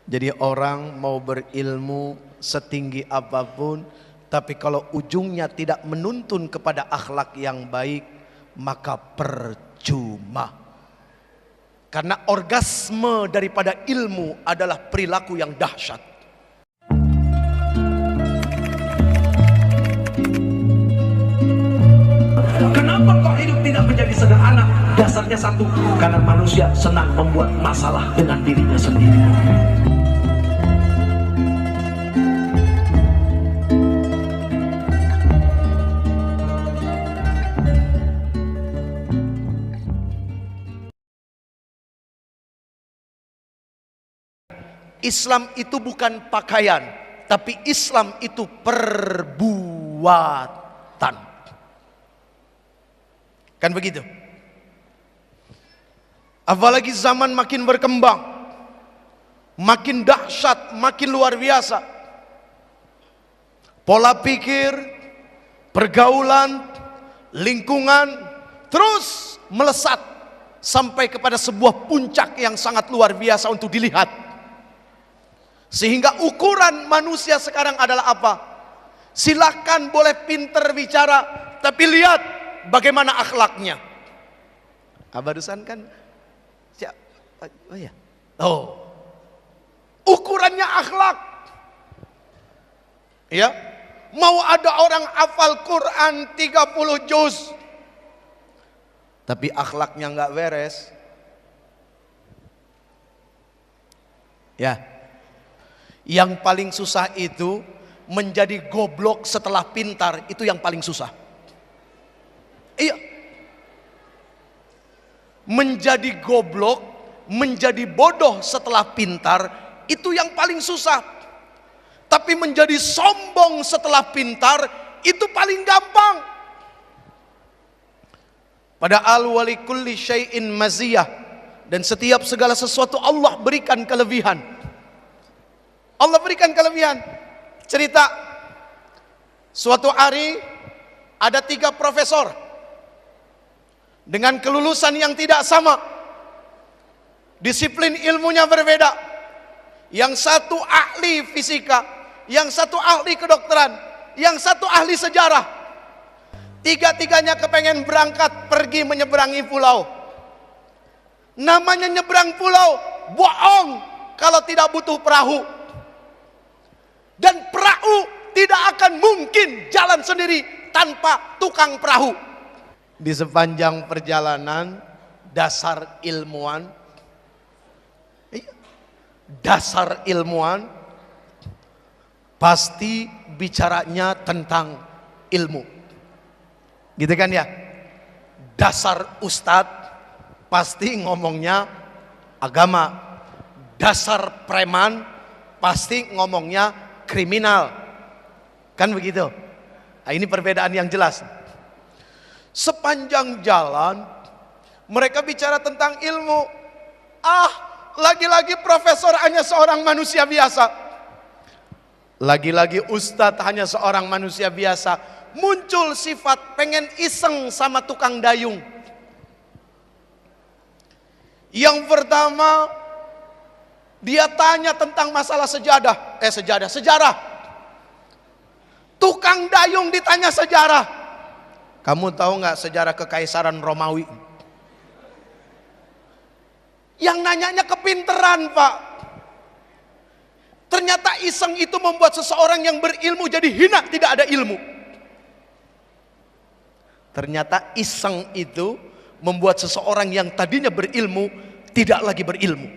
Jadi orang mau berilmu setinggi apapun, tapi kalau ujungnya tidak menuntun kepada akhlak yang baik, maka percuma. Karena orgasme daripada ilmu adalah perilaku yang dahsyat. Kenapa kok hidup tidak menjadi sederhana? Dasarnya satu, karena manusia senang membuat masalah dengan dirinya sendiri. Islam itu bukan pakaian, tapi Islam itu perbuatan. Kan begitu? Apalagi zaman makin berkembang, makin dahsyat, makin luar biasa. Pola pikir, pergaulan, lingkungan terus melesat sampai kepada sebuah puncak yang sangat luar biasa untuk dilihat. Sehingga ukuran manusia sekarang adalah apa? Silakan boleh pinter bicara, tapi lihat bagaimana akhlaknya. Barusan kan oh ya. Oh. Ukurannya akhlak. Ya. Mau ada orang hafal Quran 30 juz, tapi akhlaknya nggak beres. Ya. Yang paling susah itu menjadi goblok setelah pintar, itu yang paling susah. Iya. Menjadi goblok, menjadi bodoh setelah pintar, itu yang paling susah. Tapi menjadi sombong setelah pintar, itu paling gampang. Padahal walikulli syai'in maziyah, dan setiap segala sesuatu Allah berikan kelebihan. Allah berikan kelebihan. Cerita, suatu hari ada 3 profesor dengan kelulusan yang tidak sama, disiplin ilmunya berbeda. Yang satu ahli fisika, yang satu ahli kedokteran, yang satu ahli sejarah. Tiga-tiganya kepengen berangkat pergi menyeberangi pulau. Namanya nyebrang pulau, bohong kalau tidak butuh perahu. Dan perahu tidak akan mungkin jalan sendiri tanpa tukang perahu. Di sepanjang perjalanan, dasar ilmuwan, pasti bicaranya tentang ilmu. Gitu kan ya? Dasar ustadz pasti ngomongnya agama. Dasar preman pasti ngomongnya kriminal. Kan begitu? Nah, ini perbedaan yang jelas. Sepanjang jalan mereka bicara tentang ilmu. Lagi-lagi profesor hanya seorang manusia biasa. Lagi-lagi ustadz hanya seorang manusia biasa. Muncul sifat pengen iseng sama tukang dayung. Yang pertama, dia tanya tentang masalah sejarah. Tukang dayung ditanya sejarah. Kamu tahu nggak sejarah kekaisaran Romawi? Yang nanyanya kepinteran, Pak. Ternyata iseng itu membuat seseorang yang berilmu jadi hina, tidak ada ilmu. Ternyata iseng itu membuat seseorang yang tadinya berilmu tidak lagi berilmu.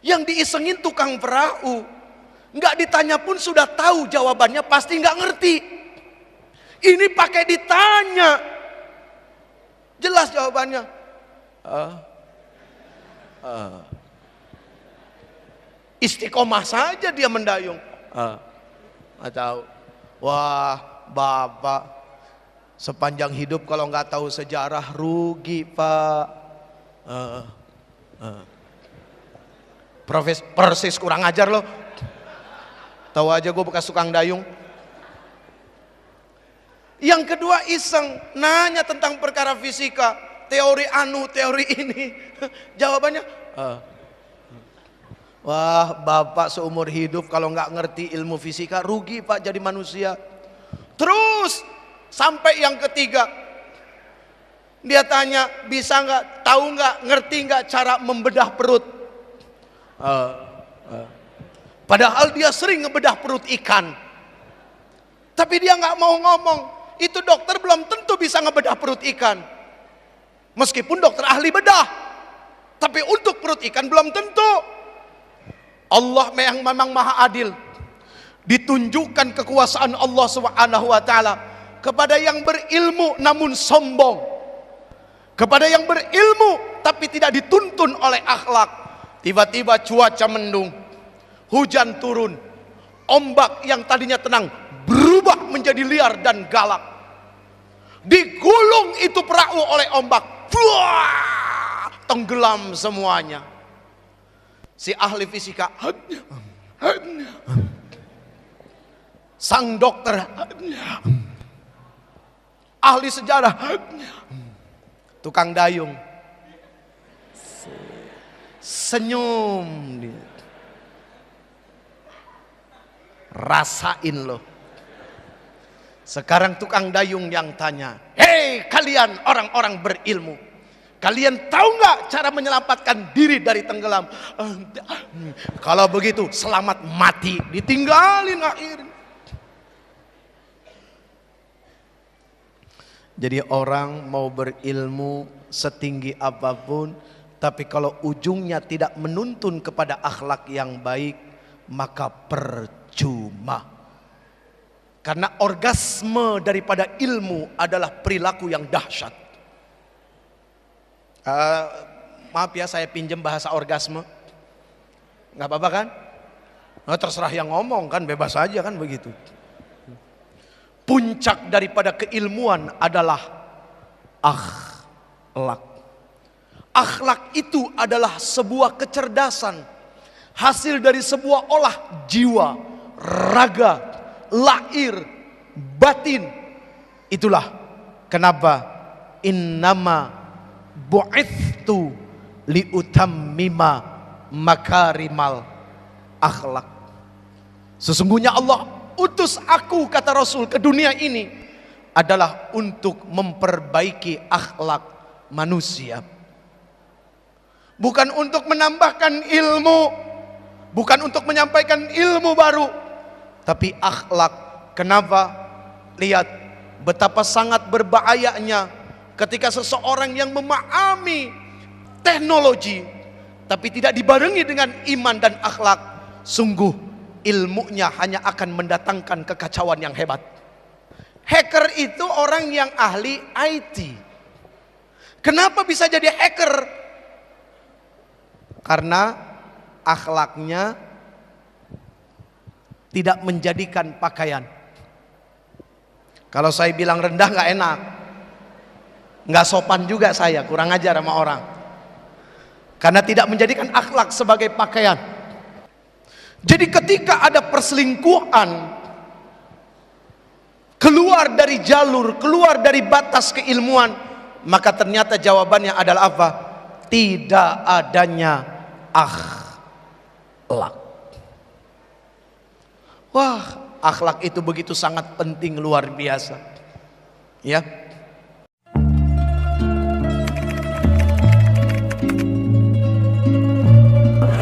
Yang diisengin tukang perahu, nggak ditanya pun sudah tahu jawabannya, pasti nggak ngerti. Ini pakai ditanya, jelas jawabannya. Istiqomah saja dia mendayung. Nggak tahu. Wah, bapak sepanjang hidup kalau nggak tahu sejarah rugi, Pak. Persis kurang ajar loh. Tahu aja gue bekas tukang dayung. Yang kedua iseng, nanya tentang perkara fisika, teori teori ini. Jawabannya Wah, bapak seumur hidup kalau nggak ngerti ilmu fisika rugi pak jadi manusia. Terus sampai yang ketiga, dia tanya, bisa nggak, tahu nggak, ngerti nggak cara membedah perut? Padahal dia sering ngebedah perut ikan, tapi dia nggak mau ngomong. Itu dokter belum tentu bisa ngebedah perut ikan, meskipun dokter ahli bedah, tapi untuk perut ikan belum tentu. Allah yang memang maha adil, ditunjukkan kekuasaan Allah Subhanahu wa taala kepada yang berilmu namun sombong, kepada yang berilmu tapi tidak dituntun oleh akhlak. Tiba-tiba cuaca mendung, hujan turun, ombak yang tadinya tenang berubah menjadi liar dan galak. Digulung itu perahu oleh ombak, wah, tenggelam semuanya. Si ahli fisika, sang dokter, ahli sejarah, tukang dayung senyum dia. Rasain loh. Sekarang tukang dayung yang tanya, hei kalian orang-orang berilmu, kalian tahu nggak cara menyelamatkan diri dari tenggelam? Kalau begitu selamat mati, ditinggalin akhirnya. Jadi orang mau berilmu setinggi apapun, tapi kalau ujungnya tidak menuntun kepada akhlak yang baik, maka percuma. Karena orgasme daripada ilmu adalah perilaku yang dahsyat. Maaf ya, saya pinjam bahasa orgasme, nggak apa-apa kan? Nah, terserah yang ngomong kan, bebas aja kan begitu. Puncak daripada keilmuan adalah akhlak. Akhlak itu adalah sebuah kecerdasan, hasil dari sebuah olah jiwa, raga, lahir, batin. Itulah kenapa innama bu'ithtu liutammima makarimal akhlak. Sesungguhnya Allah utus aku, kata Rasul, ke dunia ini adalah untuk memperbaiki akhlak manusia. Bukan untuk menambahkan ilmu, bukan untuk menyampaikan ilmu baru, tapi akhlak. Kenapa? Lihat betapa sangat berbahayanya ketika seseorang yang memahami teknologi tapi tidak dibarengi dengan iman dan akhlak. Sungguh ilmunya hanya akan mendatangkan kekacauan yang hebat. Hacker itu orang yang ahli IT. Kenapa bisa jadi hacker? Karena akhlaknya tidak menjadikan pakaian. Kalau saya bilang rendah nggak enak, nggak sopan juga, saya kurang ajar sama orang. Karena tidak menjadikan akhlak sebagai pakaian. Jadi ketika ada perselingkuhan, keluar dari jalur, keluar dari batas keilmuan, maka ternyata jawabannya adalah apa? Tidak adanya akhlak. Wah, akhlak itu begitu sangat penting, luar biasa. Ya.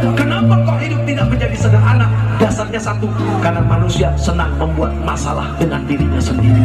Kenapa kok hidup tidak menjadi sederhana? Dasarnya satu, karena manusia senang membuat masalah dengan dirinya sendiri.